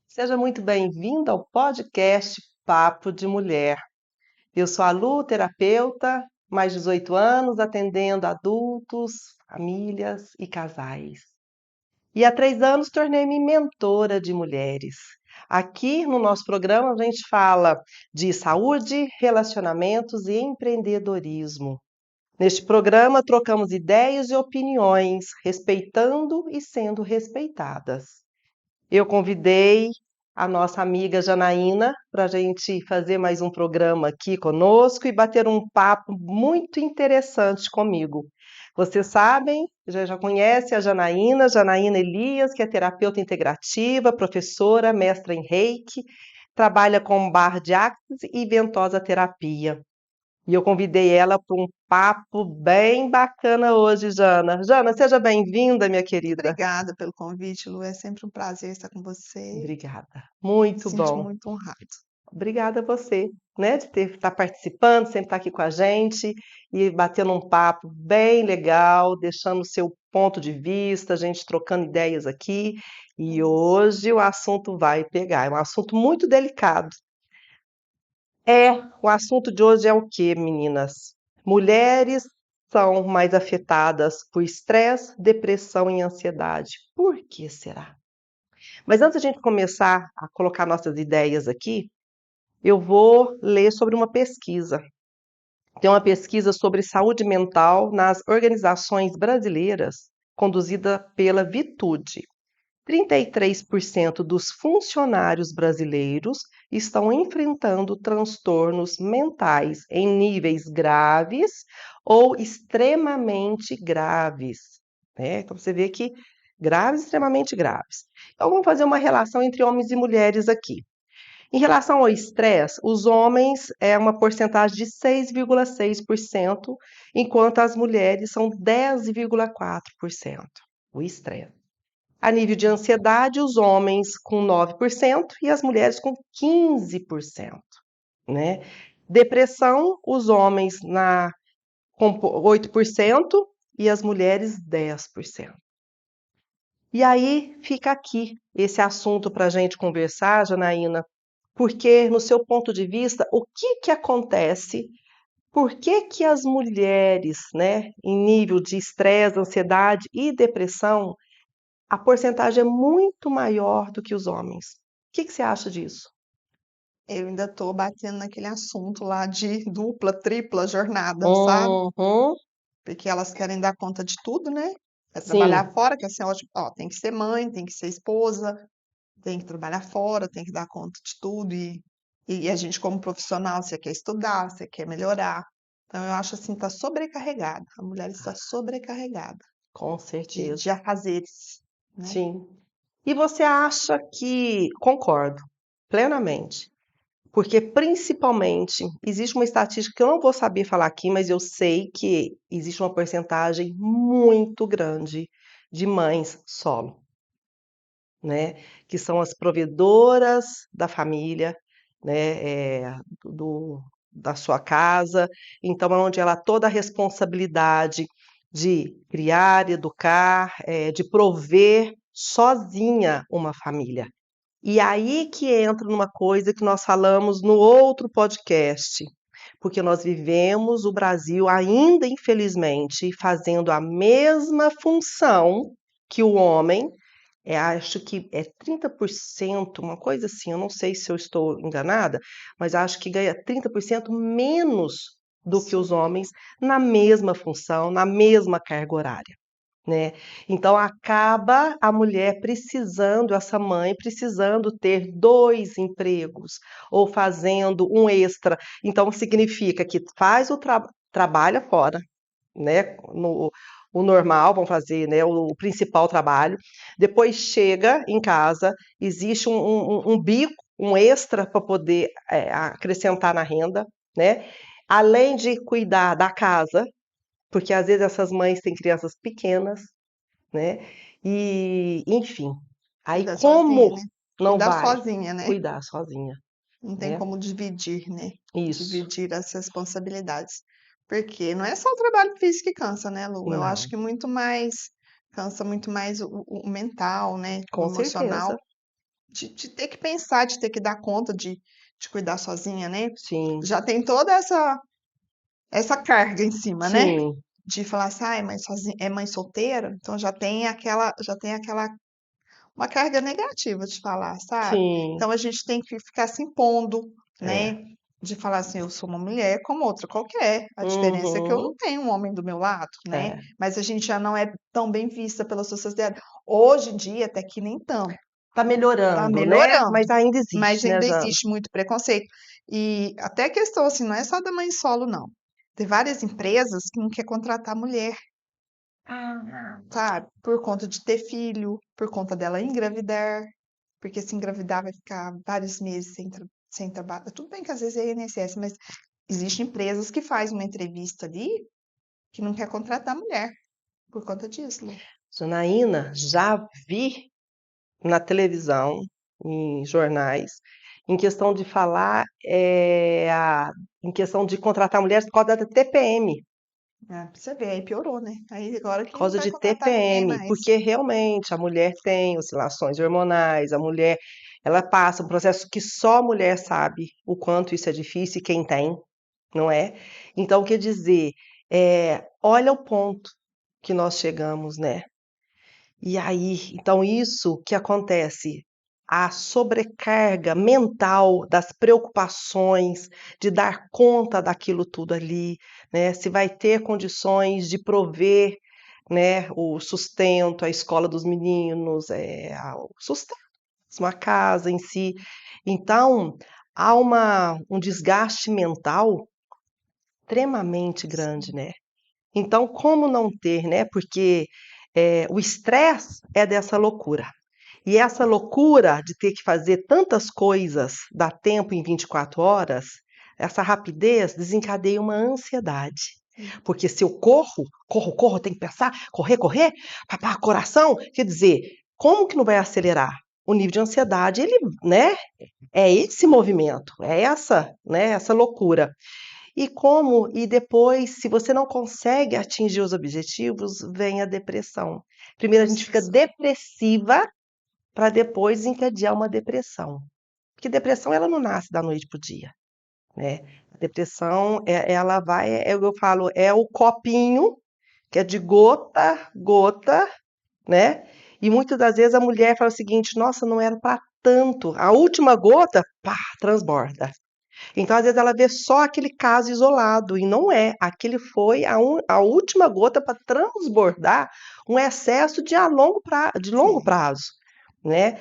Seja muito bem-vinda ao podcast Papo de Mulher. Eu sou a Lu, terapeuta, mais de 18 anos, atendendo adultos, famílias e casais. E há 3 anos tornei-me mentora de mulheres. Aqui no nosso programa a gente fala de saúde, relacionamentos e empreendedorismo. Neste programa trocamos ideias e opiniões, respeitando e sendo respeitadas. Eu convidei a nossa amiga Janaína para a gente fazer mais um programa aqui conosco e bater um papo muito interessante comigo. Vocês sabem, já conhecem a Janaína Elias, que é terapeuta integrativa, professora, mestra em Reiki, trabalha com barra de axis e ventosa terapia. E eu convidei ela para um papo bem bacana hoje, Jana. Jana, seja bem-vinda, minha querida. Obrigada pelo convite, Lu. É sempre um prazer estar com você. Obrigada. Me Muito sinto bom. muito honrado. Obrigada a você, né, de estar participando, sempre estar aqui com a gente e batendo um papo bem legal, deixando o seu ponto de vista, a gente trocando ideias aqui. E hoje o assunto vai pegar. É um assunto muito delicado. O assunto de hoje é o quê, meninas? Mulheres são mais afetadas por estresse, depressão e ansiedade. Por que será? Mas antes de a gente começar a colocar nossas ideias aqui, eu vou ler sobre uma pesquisa. Tem uma pesquisa sobre saúde mental nas organizações brasileiras, conduzida pela Vitude. 33% dos funcionários brasileiros estão enfrentando transtornos mentais em níveis graves ou extremamente graves. Né? Então você vê que graves, extremamente graves. Então vamos fazer uma relação entre homens e mulheres aqui. Em relação ao estresse, os homens é uma porcentagem de 6,6%, enquanto as mulheres são 10,4%. O estresse. A nível de ansiedade, os homens com 9% e as mulheres com 15%. Né? Depressão, os homens com 8% e as mulheres 10%. E aí fica aqui esse assunto para a gente conversar, Janaína, porque, no seu ponto de vista, o que acontece? Por que as mulheres, né, em nível de estresse, ansiedade e depressão, a porcentagem é muito maior do que os homens? O que você acha disso? Eu ainda estou batendo naquele assunto lá de dupla, tripla jornada, sabe? Uhum, Porque elas querem dar conta de tudo, né? É trabalhar sim, fora, que assim, ó, tem que ser mãe, tem que ser esposa, tem que trabalhar fora, tem que dar conta de tudo. E a gente, como profissional, você quer estudar, você quer melhorar. Então, eu acho assim, tá sobrecarregada. A mulher está sobrecarregada com certeza, de afazeres, né? sim. E você acha que, concordo plenamente, porque principalmente existe uma estatística que eu não vou saber falar aqui, mas eu sei que existe uma porcentagem muito grande de mães solo, né? Que são as provedoras da família, né? Do, da sua casa. Então, é onde ela toda a responsabilidade de criar, educar, de prover sozinha uma família. E aí que entra numa coisa que nós falamos no outro podcast, porque nós vivemos o Brasil ainda, infelizmente, fazendo a mesma função que o homem, acho que é 30%, uma coisa assim, eu não sei se eu estou enganada, mas acho que ganha 30% menos do que os homens na mesma função, na mesma carga horária. Né? Então acaba a mulher precisando, essa mãe precisando ter 2 empregos ou fazendo um extra. Então significa que faz trabalha fora, né? O normal, vão fazer, né? O principal trabalho. Depois chega em casa, existe um bico, um extra para poder acrescentar na renda, né? Além de cuidar da casa, porque às vezes essas mães têm crianças pequenas, né? E, enfim, aí Cuidar sozinha, como né? não Cuidar vai sozinha, né? cuidar sozinha, Não tem né? como dividir, né? Isso, Dividir as responsabilidades. Porque não é só o trabalho físico que cansa, né, Lu? Eu acho não, que muito mais, cansa muito mais o mental, né? O com emocional, certeza, de ter que pensar, de ter que dar conta de cuidar sozinha, né? sim, Já tem toda essa carga em cima, né? sim, De falar assim, ah, é mãe sozinha, é mãe solteira, então já tem aquela uma carga negativa de falar, sabe? sim, Então a gente tem que ficar se impondo, é, né? De falar assim, eu sou uma mulher como outra qualquer. A diferença é que eu uhum, não tenho um homem do meu lado, né? é. Mas a gente já não é tão bem vista pela sociedade. Hoje em dia, até que nem tanto. Tá Tá melhorando, né? melhorando, Mas ainda mas existe, né, ainda Jana? existe muito preconceito. E até a questão assim, não é só da mãe solo, não. Tem várias empresas que não quer contratar mulher, sabe? Por conta de ter filho, por conta dela engravidar, porque se engravidar vai ficar vários meses sem trabalho. Tudo bem que às vezes é INSS, mas existem empresas que fazem uma entrevista ali que não quer contratar mulher por conta disso, Lu. Janaína, já vi na televisão, em jornais, em questão de falar, em questão de contratar mulheres por causa da TPM, É, pra você ver, aí piorou, né? Aí agora por que não causa vai de contratar ninguém TPM, mais. porque realmente a mulher tem oscilações hormonais, a mulher, ela passa um processo que só a mulher sabe o quanto isso é difícil e quem tem, não é? Então, quer dizer, olha o ponto que nós chegamos, né? E aí, então isso que acontece, a sobrecarga mental das preocupações, de dar conta daquilo tudo ali, né? Se vai ter condições de prover, né, o sustento, a escola dos meninos, o sustento, a casa em si. Então, há um desgaste mental extremamente grande, Sim, né? Então, como não ter, né? Porque o estresse é dessa loucura. E essa loucura de ter que fazer tantas coisas, dar tempo em 24 horas, essa rapidez desencadeia uma ansiedade. sim, Porque se eu corro, corro, corro, tem que pensar, correr, correr, papá, coração, quer dizer, como que não vai acelerar? O nível de ansiedade, ele, né, é esse movimento, é essa, né, essa loucura. E depois, se você não consegue atingir os objetivos, vem a depressão. Primeiro a gente fica frustração. depressiva para depois desencadear uma depressão. Porque depressão ela não nasce da noite para o dia, né? A depressão, ela vai, eu falo, é o copinho que é de gota, gota, né? E muitas das vezes a mulher fala o seguinte: nossa, não era para tanto. A última gota, pá, transborda. Então, às vezes, ela vê só aquele caso isolado, e não é. Aquele foi a última gota para transbordar um excesso de longo Sim, prazo, né?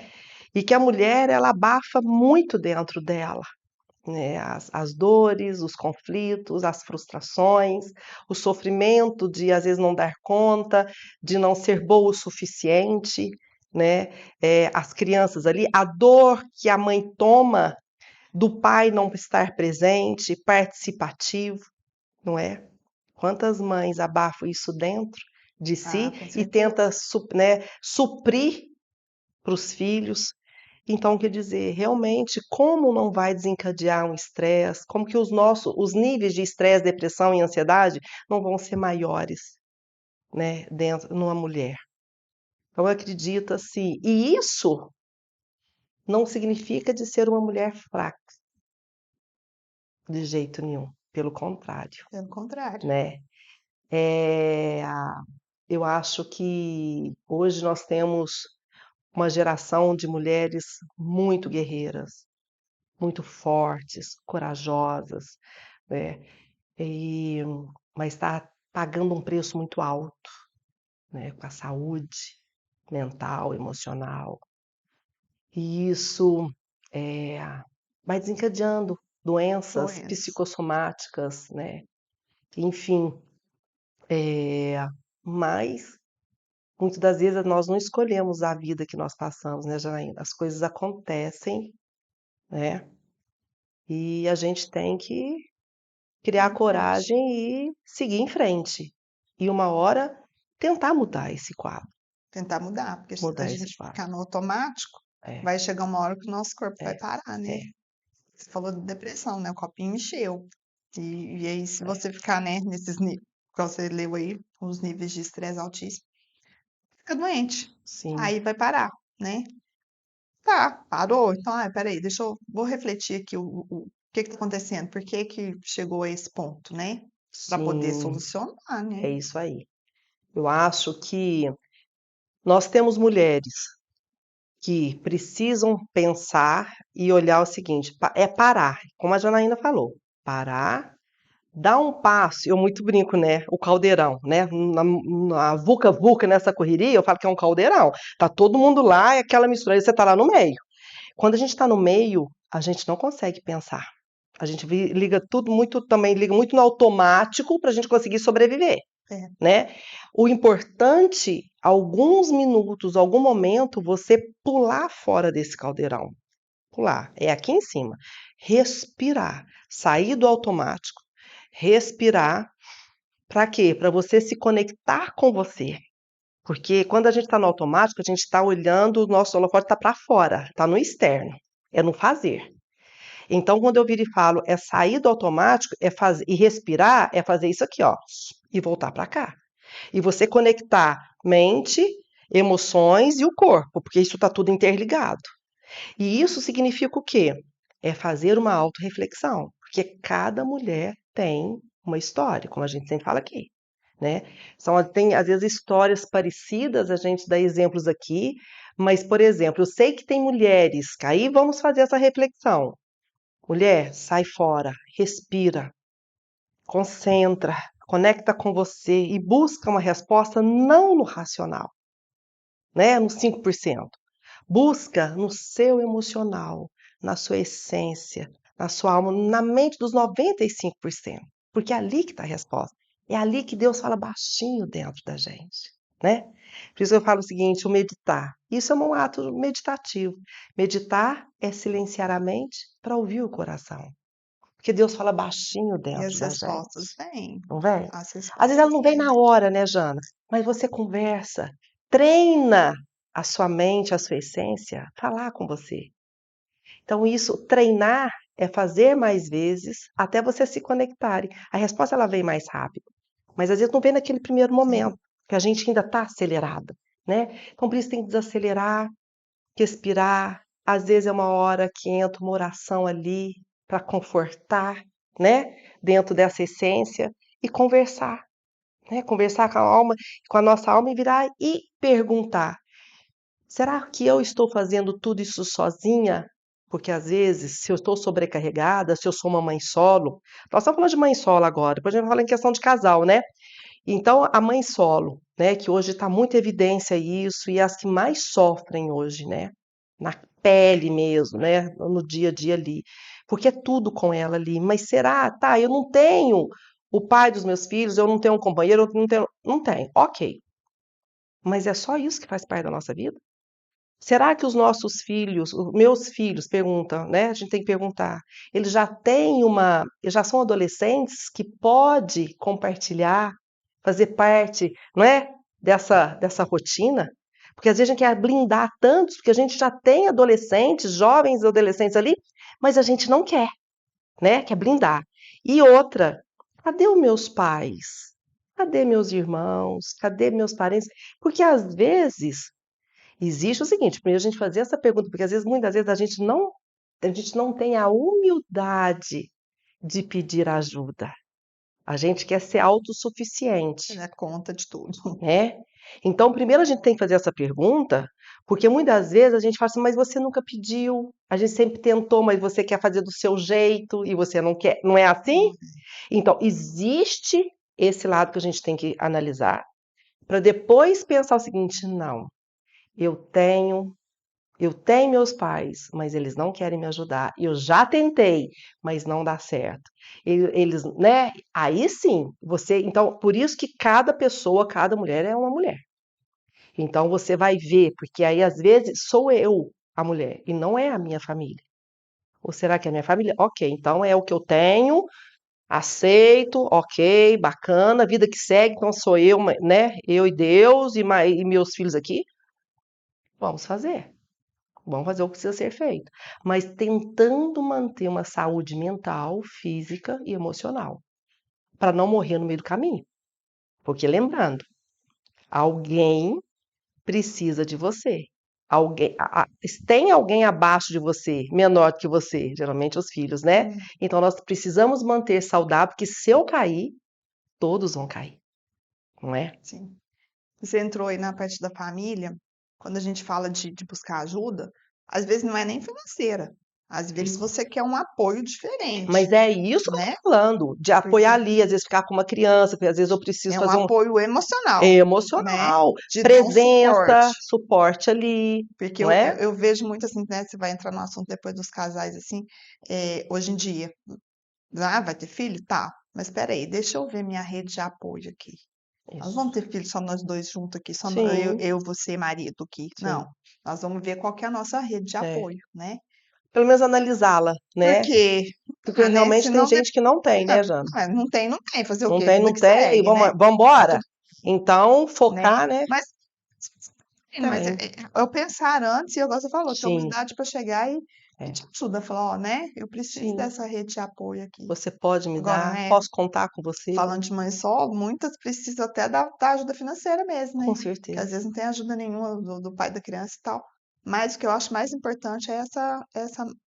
E que a mulher, ela abafa muito dentro dela, né? As dores, os conflitos, as frustrações, o sofrimento de, às vezes, não dar conta, de não ser boa o suficiente, né? As crianças ali, a dor que a mãe toma do pai não estar presente, participativo, não é? Quantas mães abafam isso dentro de ah, si com e certeza. tenta, né, suprir para os filhos. Então, quer dizer, realmente, como não vai desencadear um estresse? Como que os níveis de estresse, depressão e ansiedade não vão ser maiores, né, dentro numa mulher? Então, eu acredito assim, e isso não significa de ser uma mulher fraca, de jeito nenhum, pelo contrário, Pelo contrário. né? Eu acho que hoje nós temos uma geração de mulheres muito guerreiras, muito fortes, corajosas, né? E, mas está pagando um preço muito alto, né? Com a saúde mental, emocional. E isso é, vai desencadeando doenças Doença. psicossomáticas, né? Enfim, mas muitas das vezes nós não escolhemos a vida que nós passamos, né, Janaína? As coisas acontecem, né? E a gente tem que criar Em frente. coragem e seguir em frente. E uma hora tentar mudar esse quadro, tentar mudar, porque se a Mudar esse gente quadro. ficar no automático, É, vai chegar uma hora que o nosso corpo vai é, parar, né? é, Você falou de depressão, né? O copinho encheu. E aí, se é. você ficar, né, nesses níveis, que você leu aí, os níveis de estresse altíssimo, fica doente. Sim, Aí vai parar, né? Tá, parou. Então, peraí, vou refletir aqui o que que tá acontecendo, por que que chegou a esse ponto, né? Para poder sim, solucionar, né? é isso aí. Eu acho que nós temos mulheres que precisam pensar e olhar o seguinte, é parar, como a Janaína falou, parar, dar um passo, eu muito brinco, né, o caldeirão, né, na vuca-vuca, nessa correria, eu falo que é um caldeirão, tá todo mundo lá, é aquela mistura, aí você tá lá no meio. Quando a gente tá no meio, a gente não consegue pensar. A gente liga tudo muito, também liga muito no automático para a gente conseguir sobreviver, É. né? O importante, alguns minutos, algum momento, você pular fora desse caldeirão. Pular, é aqui em cima. Respirar, sair do automático. Respirar, para quê? Para você se conectar com você. Porque quando a gente está no automático, a gente está olhando, o nosso holofote está para fora, está no externo, é no fazer. Então, quando eu viro e falo, é sair do automático, é fazer e respirar, é fazer isso aqui, ó, e voltar para cá. E você conectar mente, emoções e o corpo, porque isso está tudo interligado. E isso significa o quê? É fazer uma autorreflexão, porque cada mulher tem uma história, como a gente sempre fala aqui, né? Tem, às vezes, histórias parecidas, a gente dá exemplos aqui, mas, por exemplo, eu sei que tem mulheres, que aí vamos fazer essa reflexão. Mulher, sai fora, respira, concentra, conecta com você e busca uma resposta não no racional, né, no 5%. Busca no seu emocional, na sua essência, na sua alma, na mente dos 95%, porque é ali que está a resposta. É ali que Deus fala baixinho dentro da gente, né? Por isso eu falo o seguinte, o meditar. Isso é um ato meditativo. Meditar é silenciar a mente para ouvir o coração. Porque Deus fala baixinho E dentro as da respostas gente, vêm. não vem? As Às vezes ela respostas não vem vêm. na hora, né, Jana? Mas você conversa, treina a sua mente, a sua essência, falar com você. Então, isso, treinar é fazer mais vezes até você se conectarem. A resposta ela vem mais rápido, mas às vezes não vem naquele primeiro Sim. momento, que a gente ainda está acelerada, né? Então, por isso tem que desacelerar, respirar. Às vezes é uma hora que entra uma oração ali para confortar, né? Dentro dessa essência e conversar, né? Conversar com a alma, com a nossa alma e virar e perguntar: será que eu estou fazendo tudo isso sozinha? Porque às vezes, se eu estou sobrecarregada, se eu sou uma mãe solo, nós estamos falando de mãe solo agora, depois a gente vai falar em questão de casal, né? Então, a mãe solo, né, que hoje está muito em evidência isso, e as que mais sofrem hoje, né, na pele mesmo, né, no dia a dia ali, porque é tudo com ela ali. Mas será? Tá, eu não tenho o pai dos meus filhos, eu não tenho um companheiro, eu não tenho, não tenho, ok. Mas é só isso que faz parte da nossa vida? Será que os nossos filhos, os meus filhos, perguntam, né? A gente tem que perguntar. Eles já têm eles já são adolescentes que pode compartilhar, fazer parte, não é? Dessa rotina? Porque às vezes a gente quer blindar tantos, porque a gente já tem adolescentes, jovens adolescentes ali, mas a gente não quer, né? Quer blindar. E outra, cadê os meus pais? Cadê meus irmãos? Cadê meus parentes? Porque às vezes existe o seguinte, primeiro a gente fazer essa pergunta, porque às vezes, muitas vezes, a gente não tem a humildade de pedir ajuda. A gente quer ser Você autossuficiente, dá conta de tudo. né? Então, primeiro a gente tem que fazer essa pergunta, porque muitas vezes a gente fala assim, mas você nunca pediu, a gente sempre tentou, mas você quer fazer do seu jeito e você não quer, não é assim? Então, existe esse lado que a gente tem que analisar, para depois pensar o seguinte, não, eu tenho Eu tenho meus pais, mas eles não querem me ajudar. Eu já tentei, mas não dá certo. Eles, né? Aí sim, então, por isso que cada pessoa, cada mulher é uma mulher. Então você vai ver, porque aí às vezes sou eu a mulher e não é a minha família. Ou será que é a minha família? Ok, então é o que eu tenho, Aceito, ok, bacana, vida que segue, então sou eu, né? Eu e Deus e meus filhos aqui. Vamos fazer. Vamos fazer o que precisa ser feito. Mas tentando manter uma saúde mental, física e emocional. Para não morrer no meio do caminho. Porque lembrando, alguém precisa de você. Tem alguém abaixo de você, menor que você, geralmente os filhos, né? Sim, Então nós precisamos manter saudável, porque se eu cair, todos vão cair, não é? sim. Você entrou aí na parte da família, quando a gente fala de buscar ajuda, às vezes não é nem financeira, às vezes você quer um apoio Mas diferente, é isso que eu tô né? falando, de apoiar Porque ali, às vezes ficar com uma criança, porque às vezes eu preciso é um fazer um apoio emocional, né? emocional, De dar um presença, suporte. suporte ali, Porque não eu, é? eu vejo muito assim, né? Você vai entrar no assunto depois dos casais, assim, hoje em dia. Ah, vai ter filho? Tá. Mas espera aí, deixa eu ver minha rede de apoio aqui. Nós Isso. vamos ter filho só nós dois juntos aqui, só Sim, você e marido aqui. Não. sim, Nós vamos ver qual que é a nossa rede de é. apoio, né? Pelo menos analisá-la, né? Porque, Porque né? realmente tem Senão gente que não tem, né, Jana? não tem, não tem. Fazer o Não quê? tem, Vida não que tem, e segue, vamos, né? vamos Tá embora. tudo, Então, né? focar, né? Mas Mas Tem. eu pensar antes, e igual você falou, ter Sim, humildade para chegar e é. te ajuda, falar, ó, né? Eu preciso Sim. dessa rede de apoio aqui. Você pode me Agora, dar? né? Posso contar com você? Falando de mãe solo, muitas precisam até da ajuda financeira mesmo, né? Com Que às certeza. vezes não tem ajuda nenhuma do pai da criança e tal. Mas o que eu acho mais importante é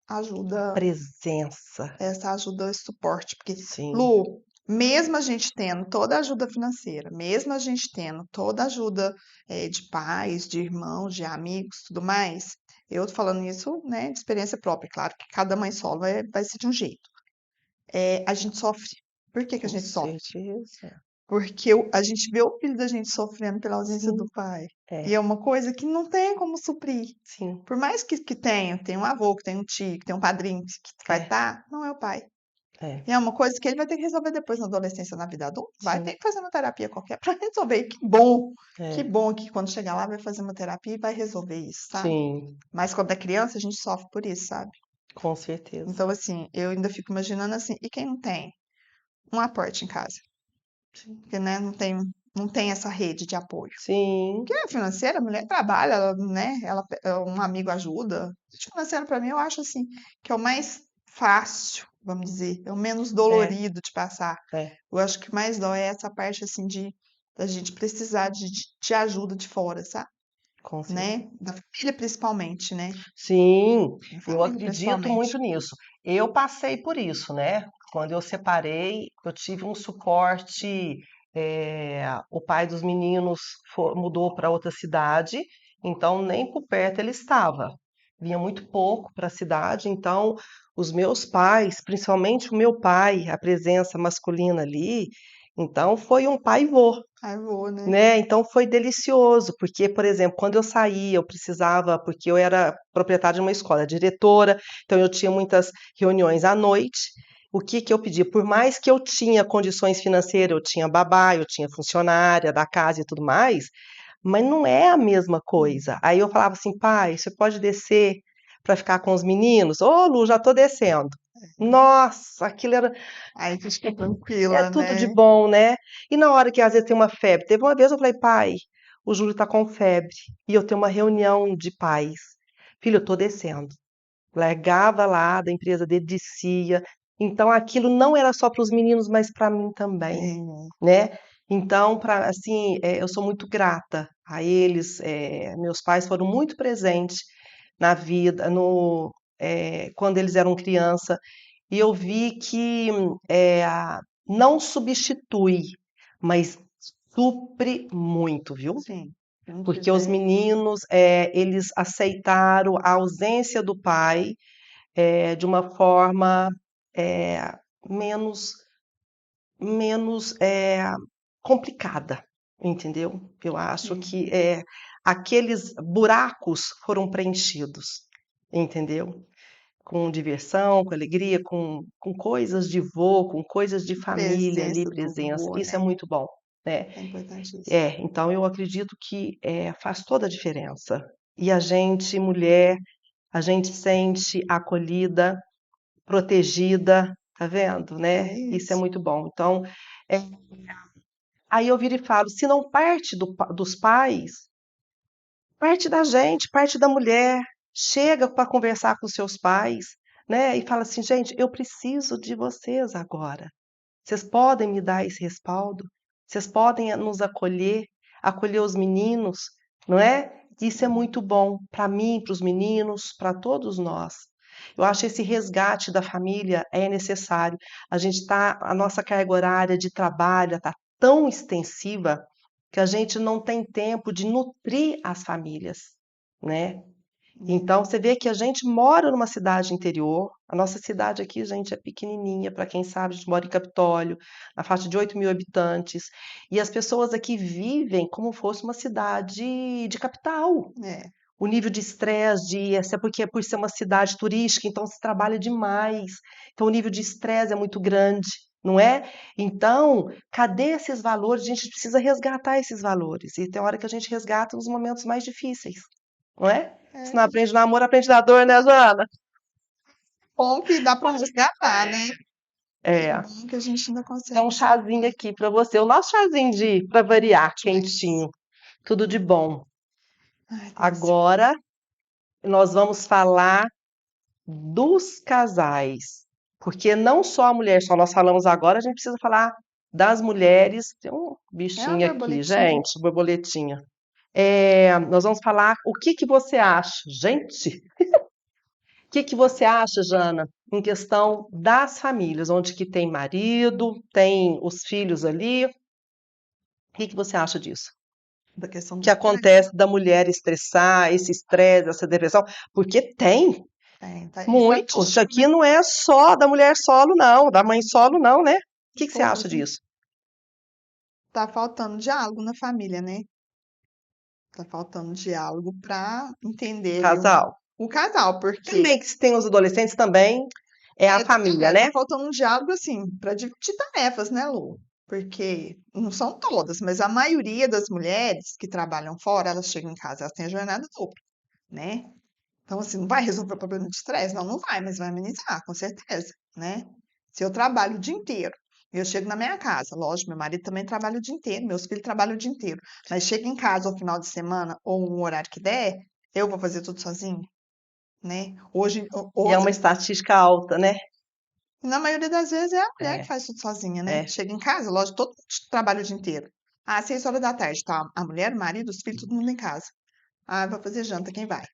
ajuda, Presença. essa ajuda, esse suporte. Porque, Sim. Lu, mesmo a gente tendo toda a ajuda financeira, mesmo a gente tendo toda a ajuda de pais, de irmãos, de amigos, tudo mais, eu tô falando isso, né, de experiência própria. Claro que cada mãe solo vai ser de um jeito. A gente sofre. Por que que a Com gente sofre? certeza. Porque a gente vê o filho da gente sofrendo pela ausência do Sim. pai. E É. é uma coisa que não tem como suprir. Sim. Por mais que tenha, tem um avô, que tem um tio, que tem um padrinho que vai É. estar, não é o pai. É. E é uma coisa que ele vai ter que resolver depois na adolescência, na vida adulta. Vai ter Sim. que fazer uma terapia qualquer para resolver. E que É. bom que quando chegar lá vai fazer uma terapia e vai resolver isso, sabe? Sim. Mas quando é criança, a gente sofre por isso, sabe? Com certeza. Então, assim, eu ainda fico imaginando assim, e quem não tem? Um aporte em casa. Sim. Porque, né, não tem essa rede de apoio. Sim. Porque a financeira, a mulher trabalha, ela, né, um amigo ajuda. A financeira, para mim, eu acho assim, que é o mais fácil, vamos dizer, é o menos É. dolorido de passar. É. Eu acho que mais dói é essa parte, assim, da gente precisar de ajuda de fora, sabe? Com certeza. Né? Da família, principalmente, né? Sim, Da eu família, acredito muito principalmente. nisso. Eu passei por isso, né? Quando eu separei, eu tive um suporte. O pai dos meninos mudou para outra cidade, então nem por perto ele estava. Vinha muito pouco para a cidade, então os meus pais, principalmente o meu pai, a presença masculina ali, então foi um pai vô, Ai, vou, né? né? Então foi delicioso, porque, por exemplo, quando eu saía, eu precisava, porque eu era proprietária de uma escola, diretora, então eu tinha muitas reuniões à noite. O que que eu pedia? Por mais que eu tinha condições financeiras, eu tinha babá, eu tinha funcionária da casa e tudo mais, mas não é a mesma coisa. Aí eu falava assim, pai, você pode descer para ficar com os meninos? Ô, Lu, já tô descendo. Nossa, aquilo era Aí fica é tranquila, tudo de né? bom, né? E na hora que às vezes tem uma febre, teve uma vez eu falei, pai, o Júlio tá com febre e eu tenho uma reunião de pais. Filho, eu tô descendo. Largava lá da empresa dele, descia. Então aquilo não era só para os meninos, mas para mim também, Sim, né? Então, para assim, eu sou muito grata a eles. Meus pais foram muito presentes na vida, quando eles eram criança. E eu vi que não substitui, mas supre muito, viu? sim. Se não Porque os tiver, meninos, eles aceitaram a ausência do pai de uma forma eh, menos, menos complicada, entendeu? Eu acho que sim. aqueles buracos foram preenchidos, entendeu? Com diversão, com alegria, com coisas de vô, com coisas de família ali, Presença do presença. vô, Isso é né? muito bom, né? É importantíssimo. Então eu acredito que faz toda a diferença. E a gente, mulher, a gente sente acolhida, protegida, Tá vendo, né? É Isso é isso. muito bom. Então, é, aí eu viro e falo, se não parte dos pais, parte da gente, parte da mulher. Chega para conversar com seus pais, né? E fala assim, gente, eu preciso de vocês agora. Vocês podem me dar esse respaldo? Vocês podem nos acolher, acolher os meninos, não é? Isso é muito bom para mim, para os meninos, para todos nós. Eu acho esse resgate da família é necessário. A nossa carga horária de trabalho está tão extensiva que a gente não tem tempo de nutrir as famílias, né? Então, você vê que a gente mora numa cidade interior. A nossa cidade aqui, gente, é pequenininha. Para quem sabe, a gente mora em Capitólio, na faixa de 8.000 habitantes. E as pessoas aqui vivem como fosse uma cidade de capital. É, O nível de estresse, é porque é por ser uma cidade turística, então se trabalha demais. Então, o nível de estresse é muito grande, não é? Então, cadê esses valores? A gente precisa resgatar esses valores. E tem hora que a gente resgata nos momentos mais difíceis, não é? Se não é aprende no amor, aprende na dor, né, Joana? bom que dá para resgatar, né? Que É. bom que a gente ainda É consegue um resgatar. chazinho aqui para você. O nosso chazinho de para variar, Demais. quentinho. Tudo de bom. Ai, Deus. Agora nós vamos falar dos casais. Porque não só a mulher, só nós falamos agora, a gente precisa falar das mulheres. Tem um É uma bichinho aqui, borboletinha. gente, borboletinha. Nós vamos falar o que que você acha, gente? O que que você acha, Jana, em questão das famílias, onde que tem marido, tem os filhos ali? O que que você acha disso? Da questão do Que estresse. acontece da mulher estressar, esse estresse, essa depressão? Porque tem Tem, tá, muito. Isso aqui estatisticamente, não é só da mulher solo, não, da mãe solo, não, né? O que que você acha todos, né? disso? Tá faltando diálogo na família, né? Tá faltando diálogo para entender ali Casal. o casal, porque Também que se tem os adolescentes também, é a família, tá né? faltando um diálogo assim para dividir tarefas, né, Lu? Porque não são todas, mas a maioria das mulheres que trabalham fora, elas chegam em casa, elas têm a jornada dupla, né? Então, assim, não vai resolver o problema de estresse? Não, não vai, mas vai amenizar, com certeza, né? Se eu trabalho o dia inteiro, eu chego na minha casa, lógico, meu marido também trabalha o dia inteiro, meus filhos trabalham o dia inteiro, mas chega em casa ao final de semana ou um horário que der, eu vou fazer tudo sozinha, né? Hoje, E é uma estatística alta, né? na maioria das vezes é a mulher que É, faz tudo sozinha, né? é. Chega em casa, lógico, todo mundo trabalha o dia inteiro. Ah, 6 horas da tarde, tá? A mulher, o marido, os filhos, todo mundo em casa. Ah, vai fazer janta, quem vai?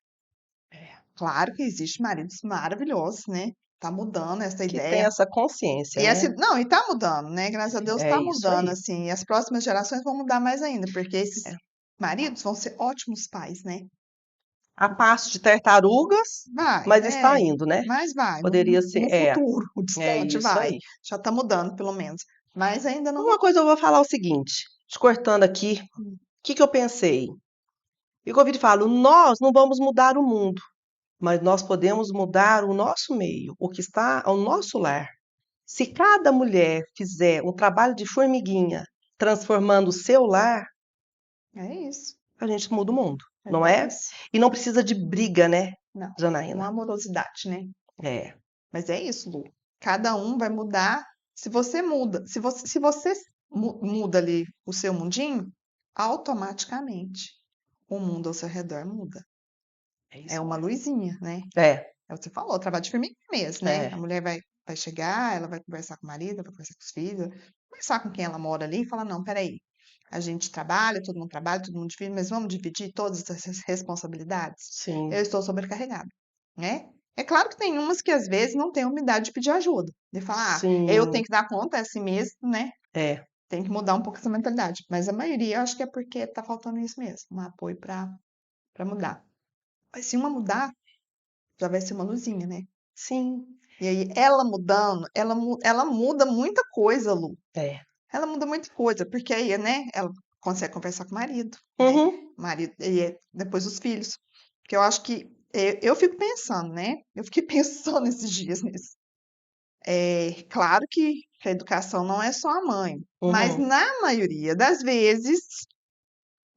Claro que existe maridos maravilhosos, né? Tá mudando essa Que tem ideia. essa consciência, E né? esse, não, e tá mudando, né? Graças a Deus É tá isso mudando, aí. assim. E as próximas gerações vão mudar mais ainda, porque esses É. maridos vão ser ótimos pais, né? A passo de tartarugas, Vai, mas está indo, né? mas vai. Poderia No ser. futuro, o É distante, isso vai. aí. Já tá mudando, pelo menos. Mas ainda não Uma mudou. coisa eu vou falar o seguinte, te cortando aqui, o que que eu pensei? E que eu ouvi e falo, nós não vamos mudar o mundo, mas nós podemos mudar o nosso meio, o que está ao nosso lar. Se cada mulher fizer um trabalho de formiguinha, transformando o seu lar, É isso. a gente muda o mundo, É não bem é? isso. E não precisa de briga, né, Não, com Janaína? amorosidade, né? É, Mas é isso, Lu. Cada um vai mudar. Se você muda, se você muda ali o seu mundinho, automaticamente o mundo ao seu redor muda. é É isso uma mesmo. luzinha, né? É, É o que você falou, trabalho de formiguinha mesmo, né? A é, mulher vai chegar, ela vai conversar com o marido, vai conversar com os filhos, vai conversar com quem ela mora ali e falar, não, peraí, a gente trabalha, todo mundo divide, mas vamos dividir todas essas responsabilidades? Eu sim, estou sobrecarregada, né? É claro que tem umas que às vezes não têm humildade de pedir ajuda, de falar, ah, eu sim, tenho que dar conta, é assim mesmo, né? é, Tem que mudar um pouco essa mentalidade. Mas a maioria, eu acho que é porque tá faltando isso mesmo, um apoio para mudar. Mas se uma mudar, já vai ser uma luzinha, né? sim, E aí, ela mudando, ela muda muita coisa, Lu. é. Ela muda muita coisa, porque aí, né, ela consegue conversar com o marido, né? Uhum, O marido, e depois os filhos. Porque eu acho que, eu fico pensando, né? Eu fiquei pensando esses dias nisso. É claro que a educação não é só a mãe, mas uhum, na maioria das vezes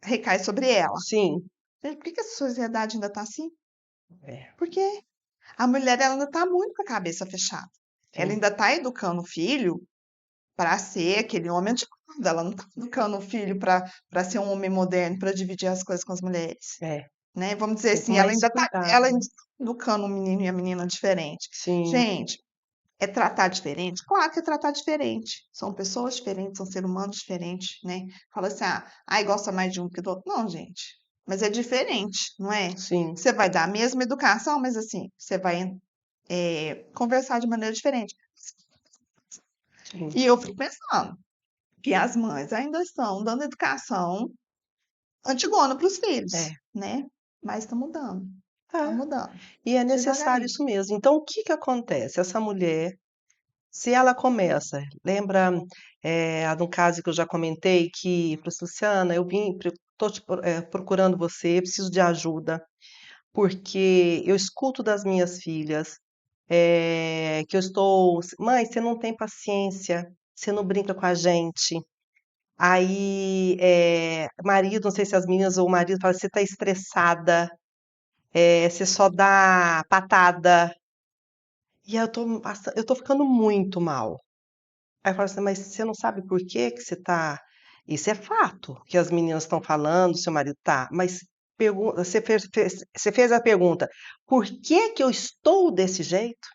recai sobre ela. sim, Gente, por que que a sociedade ainda tá assim? é, Porque a mulher ela ainda tá muito com a cabeça fechada. Ela sim, ainda está educando o filho para ser aquele homem antiquado. Ela não está educando o filho para ser um homem moderno, para dividir as coisas com as mulheres, é, né? Vamos dizer tem que assim, mais cuidado. ela ainda tá educando o menino e a menina diferente. Sim, Gente, é tratar diferente? Claro que é tratar diferente. São pessoas diferentes, são seres humanos diferentes, né? Fala assim, ai, gosta mais de um que do outro. Não, gente. Mas é diferente, não é? sim, Você vai dar a mesma educação, mas assim, você vai conversar de maneira diferente. sim. E eu fico pensando que as mães ainda estão dando educação antigona para os filhos, É, né? Mas tá tá. mudando, E é necessário devagarinho. isso mesmo. Então, o que que acontece? Essa mulher, se ela começa, lembra, no caso que eu já comentei, que falou assim, Luciana, eu vim, estou procurando você, preciso de ajuda, porque eu escuto das minhas filhas, que eu estou, mãe, você não tem paciência, você não brinca com a gente. Aí, marido, não sei se as meninas ou o marido fala, você está estressada, você só dá patada. E aí eu tô ficando muito mal. Aí eu falo assim, mas você não sabe por que que você tá. Isso é fato que as meninas estão falando, seu marido tá, mas você fez a pergunta, por que que eu estou desse jeito?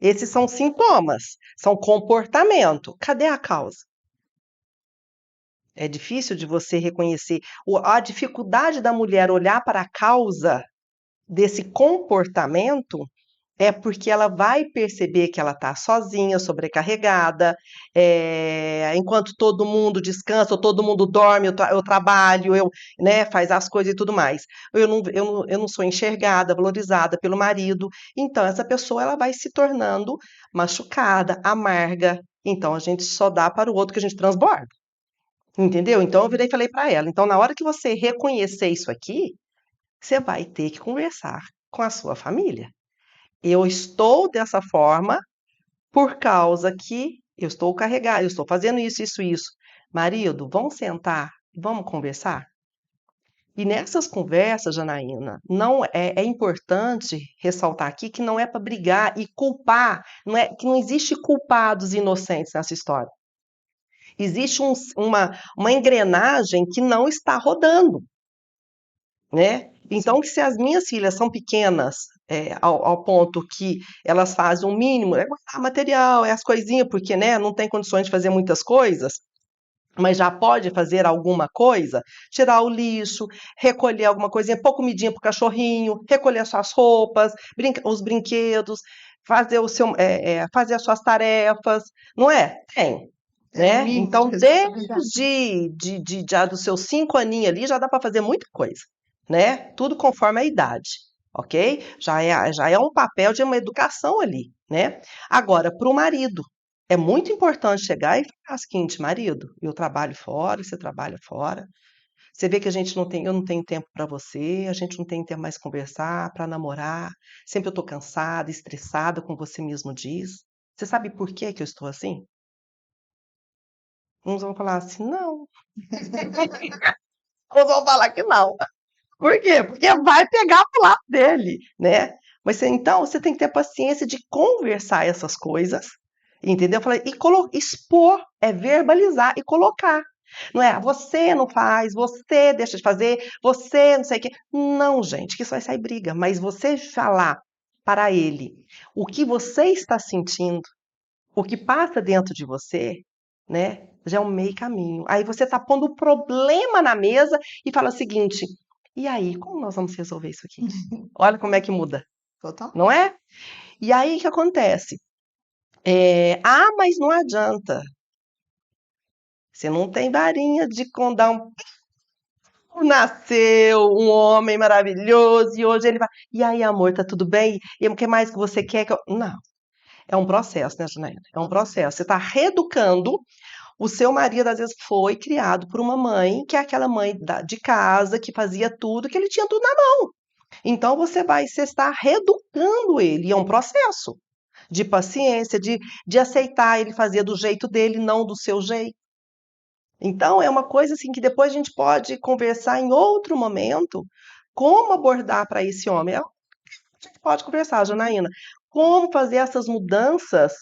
Esses são sintomas, são comportamento. Cadê a causa? É difícil de você reconhecer. A dificuldade da mulher olhar para a causa desse comportamento é porque ela vai perceber que ela está sozinha, sobrecarregada, enquanto todo mundo descansa, ou todo mundo dorme, eu trabalho, né, faz as coisas e tudo mais. Eu não sou enxergada, valorizada pelo marido. Então, essa pessoa ela vai se tornando machucada, amarga. Então, a gente só dá para o outro que a gente transborda. Entendeu? Então, eu virei e falei para ela. Então, na hora que você reconhecer isso aqui, você vai ter que conversar com a sua família. Eu estou dessa forma por causa que eu estou carregada, eu estou fazendo isso, isso, isso. Marido, vamos sentar, vamos conversar? E nessas conversas, Janaína, não é importante ressaltar aqui que não é para brigar e culpar, não é que não existe culpados inocentes nessa história. Existe uma engrenagem que não está rodando, né? Sim. Então, se as minhas filhas são pequenas, ao ponto que elas fazem o mínimo, é guardar material, é as coisinhas, porque, né, não tem condições de fazer muitas coisas, mas já pode fazer alguma coisa, tirar o lixo, recolher alguma coisinha, pôr comidinha pro cachorrinho, recolher suas roupas, os brinquedos, fazer as suas tarefas, não é? Tem, É o né? mínimo de Então, responsabilidade. já dos seus 5 aninhos ali, já dá para fazer muita coisa, né? Tudo conforme a idade, ok? Já é um papel de uma educação ali, né? Agora, para o marido, é muito importante chegar e falar o seguinte, marido, eu trabalho fora, você trabalha fora. Você vê que a gente não tem, eu não tenho tempo para você, a gente não tem tempo mais conversar, para namorar. Sempre eu tô cansada, estressada, como você mesmo diz. Você sabe por que que eu estou assim? Uns vão falar assim, não. Uns vão falar que não. Por quê? Porque vai pegar pro lado dele, né? Mas então você tem que ter paciência de conversar essas coisas, entendeu? Falar, e expor, é verbalizar e colocar. Não é, você não faz, você deixa de fazer, você não sei o quê. Não, gente, que isso vai sair briga. Mas você falar para ele o que você está sentindo, o que passa dentro de você, né? Já é um meio caminho. Aí você está pondo o problema na mesa e fala o seguinte: e aí, como nós vamos resolver isso aqui? Olha como é que muda, não Totalmente. é? E aí o que acontece? Mas não adianta. Você não tem varinha de condar nasceu um homem maravilhoso e hoje ele vai. E aí, amor, tá tudo bem? E o que mais que você quer que eu. Não. É um processo, né, Janaína? É um processo. Você está reeducando. O seu marido, às vezes, foi criado por uma mãe, que é aquela mãe de casa, que fazia tudo, que ele tinha tudo na mão. Então, você está reeducando ele. E é um processo de paciência, de aceitar ele fazer do jeito dele, não do seu jeito. Então, é uma coisa assim que depois a gente pode conversar em outro momento como abordar para esse homem. A gente pode conversar, Janaína, como fazer essas mudanças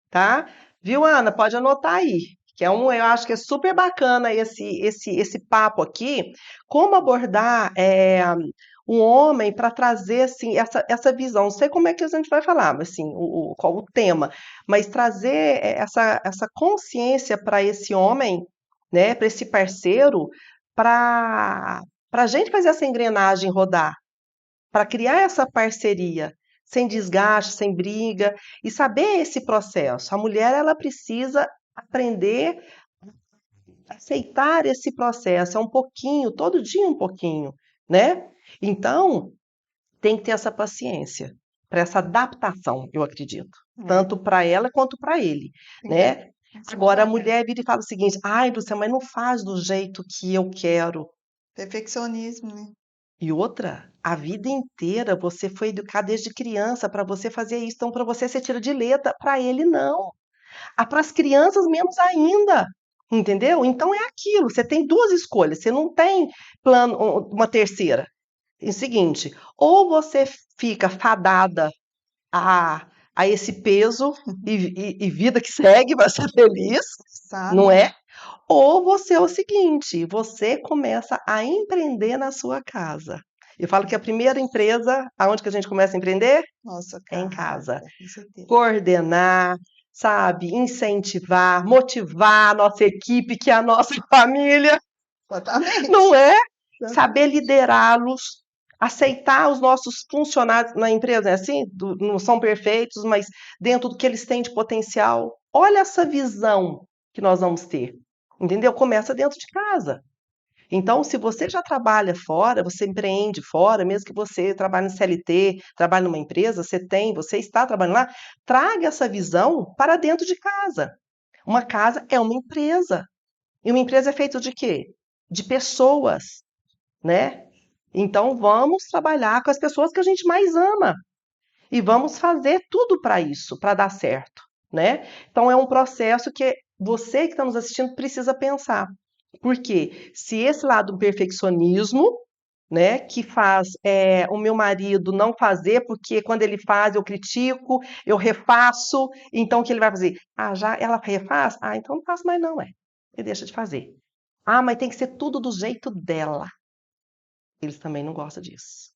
tá? Viu, Ana? Pode anotar aí, que eu acho que é super bacana esse papo aqui, como abordar um homem para trazer assim essa visão. Não sei como é que a gente vai falar, mas assim, qual o tema, mas trazer essa consciência para esse homem, né, para esse parceiro, para a gente fazer essa engrenagem rodar, para criar essa parceria, sem desgaste, sem briga, e saber esse processo. A mulher, ela precisa aprender a aceitar esse processo, é um pouquinho, todo dia um pouquinho, né? Então, tem que ter essa paciência para essa adaptação, eu acredito, É, tanto para ela quanto para ele, tem que né? Agora, a aceitar. mulher vira e fala o seguinte: ai, Lúcia, mas não faz do jeito que eu quero. Perfeccionismo, né? E outra, a vida inteira você foi educado desde criança para você fazer isso, então para você você tira de letra, para ele não. Ah, para as crianças menos ainda, entendeu? Então é aquilo, você tem duas escolhas, você não tem plano, uma terceira. É o seguinte, ou você fica fadada a esse peso e vida que segue, vai ser feliz, não Sabe? é? Ou você é o seguinte, você começa a empreender na sua casa. Eu falo que a primeira empresa, aonde que a gente começa a empreender? Nossa É em casa, casa. com certeza. Coordenar, sabe, incentivar, motivar a nossa equipe, que é a nossa família, não Exatamente. é? Saber Exatamente. liderá-los, aceitar os nossos funcionários na empresa, é assim? Não são perfeitos, mas dentro do que eles têm de potencial. Olha essa visão que nós vamos ter, entendeu? Começa dentro de casa. Então, se você já trabalha fora, você empreende fora, mesmo que você trabalhe no CLT, trabalhe numa empresa, você está trabalhando lá, traga essa visão para dentro de casa. Uma casa é uma empresa. E uma empresa é feita de quê? De pessoas, né? Então, vamos trabalhar com as pessoas que a gente mais ama e vamos fazer tudo para isso, para dar certo, né? Então, é um processo que você que está nos assistindo precisa pensar. Porque se esse lado do perfeccionismo, né, que faz o meu marido não fazer, porque quando ele faz eu critico, eu refaço, então o que ele vai fazer? Ah, já ela refaz? Ah, então não faço mais não, é. Ele deixa de fazer. Ah, mas tem que ser tudo do jeito dela. Eles também não gostam disso.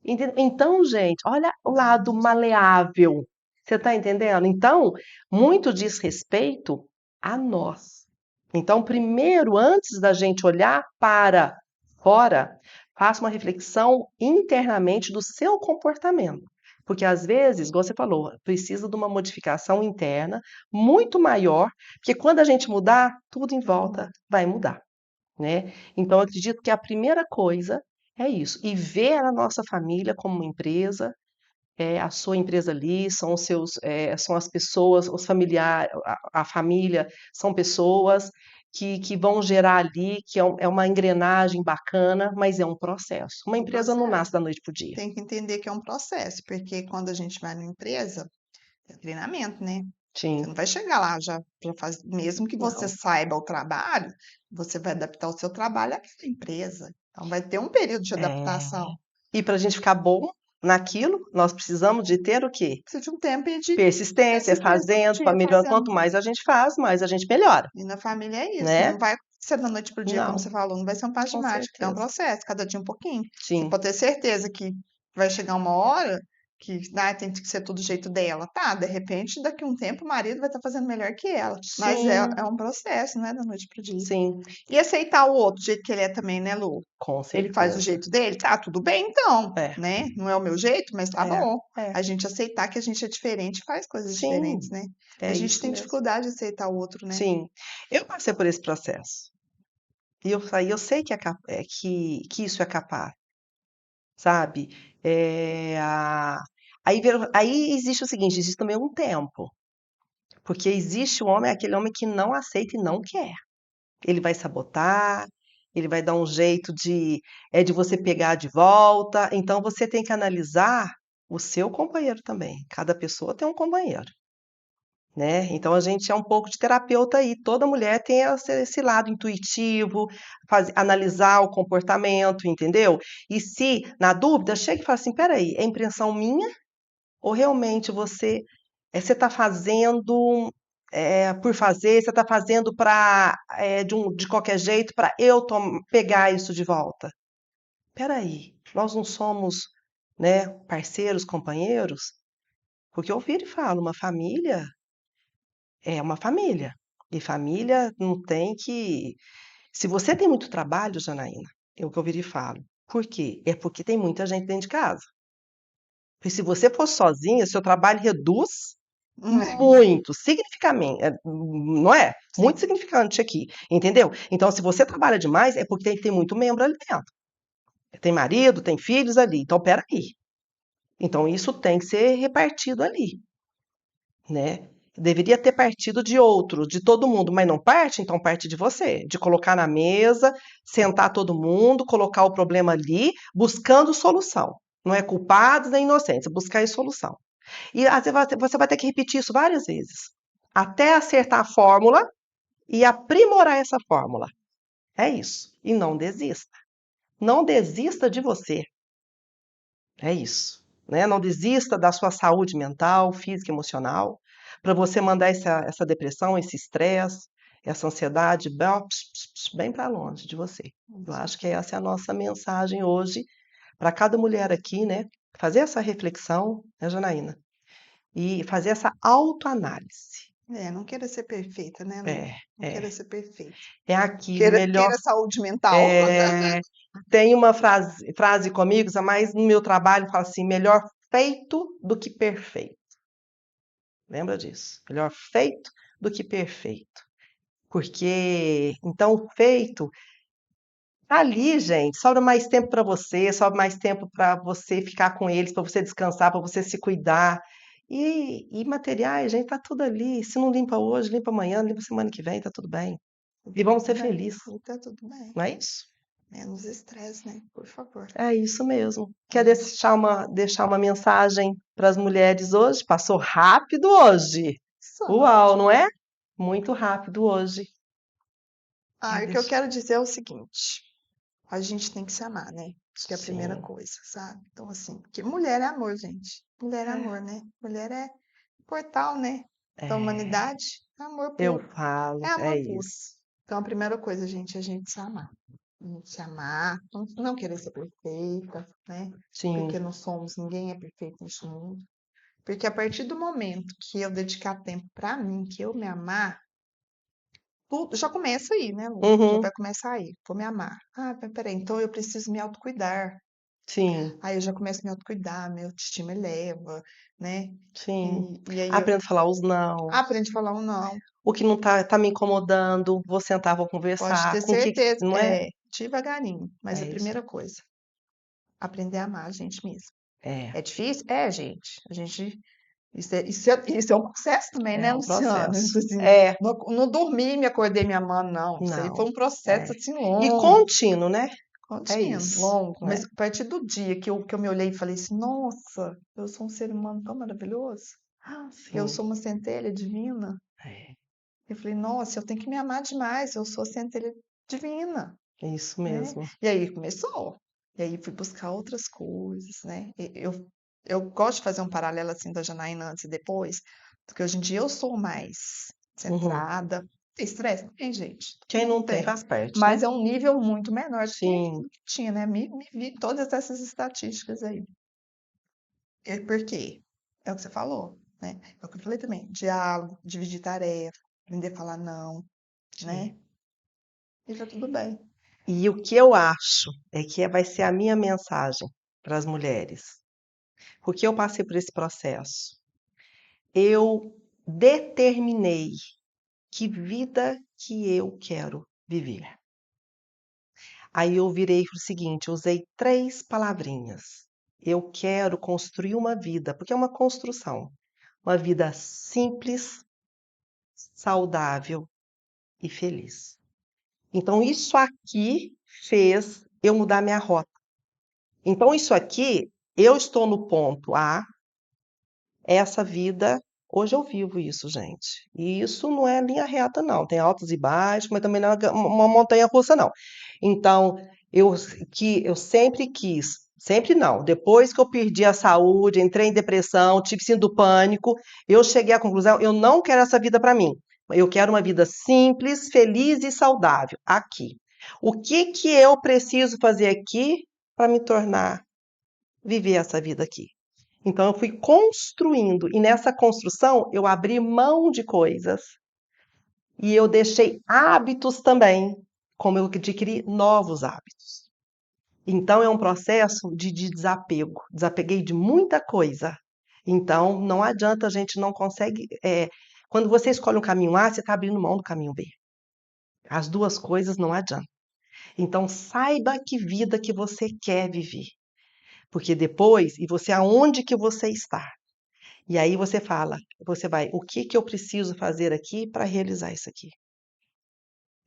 Então, gente, olha o lado maleável. Você está entendendo? Então, muito diz respeito a nós. Então, primeiro, antes da gente olhar para fora, faça uma reflexão internamente do seu comportamento. Porque às vezes, igual você falou, precisa de uma modificação interna muito maior, porque quando a gente mudar, tudo em volta vai mudar, né? Então, eu acredito que a primeira coisa é isso, e ver a nossa família como uma empresa, a sua empresa ali, são os seus, são as pessoas, os familiares, a família, são pessoas que vão gerar ali, que é uma engrenagem bacana, mas é um processo. Uma Um empresa não nasce processo. da noite para o dia. Tem que entender que é um processo, porque quando a gente vai numa empresa, é treinamento, né? Você não Sim, vai chegar lá já faz, mesmo que você não. saiba o trabalho, você vai adaptar o seu trabalho àquela empresa. Então vai ter um período de É, adaptação. e para a gente ficar bom naquilo, nós precisamos de ter o quê? Precisa de um tempo e de Persistência, persistência todo fazendo, dia, melhorando. fazendo. Quanto mais a gente faz, mais a gente melhora, E na família é isso, não né? vai ser da noite pro dia, como você Não, falou, não vai ser um passo de com mágica, é um certeza. processo, cada dia um pouquinho. Você Sim, pode ter certeza que vai chegar uma hora que tem que ser tudo do jeito dela. Tá, de repente, daqui a um tempo, o marido vai estar fazendo melhor que ela. Mas é sim, um processo, não é da noite pro dia. sim, E aceitar o outro do jeito que ele é também, né, Lu? com Ele faz do certeza. jeito dele, tá, tudo bem então, É, né? Não é o meu jeito, mas tá é, bom. é. A gente aceitar que a gente é diferente faz coisas diferentes, Sim, né? A é gente isso tem mesmo. dificuldade de aceitar o outro, né? Sim, eu passei por esse processo. E eu sei que isso é capaz, sabe? Aí existe o seguinte, existe também um tempo. Porque existe o homem, aquele homem que não aceita e não quer. Ele vai sabotar, ele vai dar um jeito de você pegar de volta. Então você tem que analisar o seu companheiro também. Cada pessoa tem um companheiro, né? Então a gente é um pouco de terapeuta aí. Toda mulher tem esse lado intuitivo, analisar o comportamento, entendeu? E se, na dúvida, chega e fala assim: peraí, é impressão minha? Ou realmente você Você está fazendo por fazer, você está fazendo de qualquer jeito para eu pegar isso de volta. Peraí, nós não somos, né, parceiros, companheiros? Porque eu viro e falo, uma família é uma família. E família não tem que. Se você tem muito trabalho, Janaína, é o que eu viro e falo. Por quê? É porque tem muita gente dentro de casa. Porque se você for sozinha, seu trabalho reduz É, muito, significativamente, não é? Muito sim. significante aqui, entendeu? Então, se você trabalha demais, é porque tem muito membro ali dentro. Tem marido, tem filhos ali. Então, peraí. Então, isso tem que ser repartido ali, né? Deveria ter partido de outro, de todo mundo, mas não parte, então parte de você, de colocar na mesa, sentar todo mundo, colocar o problema ali, buscando solução. Não é culpados nem inocentes, buscar a solução. E às vezes você vai ter que repetir isso várias vezes, até acertar a fórmula e aprimorar essa fórmula. É isso. E não desista. Não desista de você. É isso. Né? Não desista da sua saúde mental, física e emocional, para você mandar essa depressão, esse estresse, essa ansiedade bem para longe de você. Eu acho que essa é a nossa mensagem hoje para cada mulher aqui, né? Fazer essa reflexão, né, Janaína? E fazer essa autoanálise. Não queira ser perfeita, né, Lu? É, Não queira é. ser perfeita. É aquilo, Queira melhor. saúde mental. É, tem uma frase comigo, mas no meu trabalho fala assim: melhor feito do que perfeito. Lembra disso? Melhor feito do que perfeito. Porque, então, o feito tá ali, gente. Sobra mais tempo para você, sobra mais tempo para você ficar com eles, para você descansar, para você se cuidar. E materiais, gente, tá tudo ali. Se não limpa hoje, limpa amanhã, limpa semana que vem, tá tudo bem. E E tá vamos tudo ser bem. felizes, E tá tudo bem. não é isso? Menos estresse, né? Por favor. É isso mesmo. A Quer gente deixar uma mensagem para as mulheres hoje? Passou rápido hoje. só. Uau, não é? Muito rápido hoje. Quer O que eu deixar? quero dizer é o seguinte: a gente tem que se amar, né? Acho que é a primeira Sim. coisa, sabe? Então, assim, que mulher é amor, gente. Mulher é É, amor, né? Mulher é portal, né? Da é, humanidade. É amor eu puro. É falo, é amor puro. isso. Então, a primeira coisa, gente, é a gente se amar. A gente se amar, não querer ser perfeita, né? Porque Sim. não somos, ninguém é perfeito neste mundo. Porque a partir do momento que eu dedicar tempo pra mim, que eu me amar, tudo já começa aí, né, Lu? Já Uhum, vai começar aí. Vou me amar. Peraí, então eu preciso me autocuidar. sim, Aí eu já começo a me autocuidar, minha autoestima eleva, né? sim. E aí eu Aprendo a falar os não. aprendo a falar um não. O que não tá me incomodando, vou sentar, vou Pode conversar. ter Com o que, certeza. não é? Devagarinho. Mas É a isso. primeira coisa, aprender a amar a gente mesmo. É, É difícil? É, gente. A gente. Isso é um processo também, é né, um Luciana? processo. Tipo assim, É, não dormi e me acordei me amando, não. Isso aí foi não. um processo É. assim E longo, contínuo, né? É contínuo, isso, longo. Mas né? a partir do dia que eu me olhei e falei assim, nossa, eu sou um ser humano tão maravilhoso. Eu Sim, sou uma centelha divina. é, Eu falei, nossa, eu tenho que me amar demais. Eu sou a centelha divina, é isso né? mesmo. E aí começou. E aí fui buscar outras coisas, né? Eu gosto de fazer um paralelo assim da Janaína antes e depois, porque hoje em dia eu sou mais Uhum. centrada. Tem estresse? Tem, gente. Quem não tem Tem. faz parte, Mas né? é um nível muito menor Sim, do que tinha, né? Me vi todas essas estatísticas aí. E por quê? É o que você falou, né? É o que eu falei também. Diálogo, dividir tarefa, aprender a falar não, sim. né? E tá tudo bem. E o que eu acho é que vai ser a minha mensagem para as mulheres, porque eu passei por esse processo. Eu determinei que vida que eu quero viver. Aí eu virei para o seguinte, eu usei 3 palavrinhas. Eu quero construir uma vida, porque é uma construção, uma vida simples, saudável e feliz. Então isso aqui fez eu mudar minha rota. Então isso aqui, eu estou no ponto A, essa vida, hoje eu vivo isso, gente. E isso não é linha reta, não. Tem altos e baixos, mas também não é uma montanha russa, não. Então, eu sempre quis Sempre não. Depois que eu perdi a saúde, entrei em depressão, tive síndrome do pânico, eu cheguei à conclusão, eu não quero essa vida para mim. Eu quero uma vida simples, feliz e saudável aqui. O que que eu preciso fazer aqui para me tornar viver essa vida aqui? Então eu fui construindo e nessa construção eu abri mão de coisas e eu deixei hábitos também, como eu adquiri novos hábitos. Então é um processo de desapego. Desapeguei de muita coisa. Então não adianta, a gente não consegue. Quando você escolhe um caminho A, você está abrindo mão do caminho B. As duas coisas não adiantam. Então saiba que vida que você quer viver. Porque depois, e você aonde que você está? E aí você fala, você vai, o que que eu preciso fazer aqui para realizar isso aqui?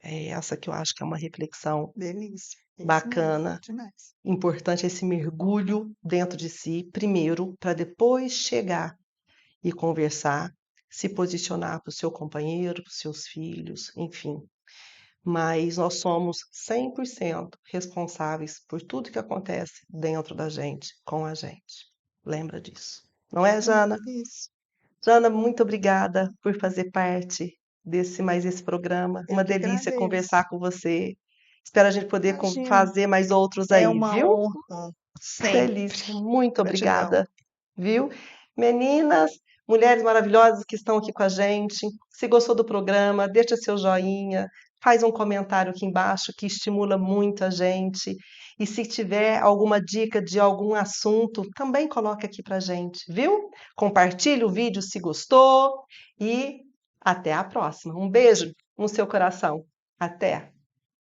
É essa que eu acho que é uma reflexão Delícia. É isso mesmo, bacana. demais. Importante esse mergulho dentro de si, primeiro, para depois chegar e conversar, se posicionar para o seu companheiro, para os seus filhos, enfim. Mas nós somos 100% responsáveis por tudo que acontece dentro da gente, com a gente. Lembra disso. Não é, Jana? Isso. Jana, muito obrigada por fazer parte mais esse programa. Eu Uma que delícia agradeço. conversar com você. Espero a gente poder Imagina. fazer mais outros É aí, uma viu? honra, sempre. Delícia, muito Gratidão. obrigada, viu? Meninas, mulheres maravilhosas que estão aqui com a gente, se gostou do programa, deixa seu joinha, faz um comentário aqui embaixo que estimula muito a gente. E se tiver alguma dica de algum assunto, também coloca aqui pra gente, viu? Compartilhe o vídeo se gostou e até a próxima. Um beijo no seu coração. Até!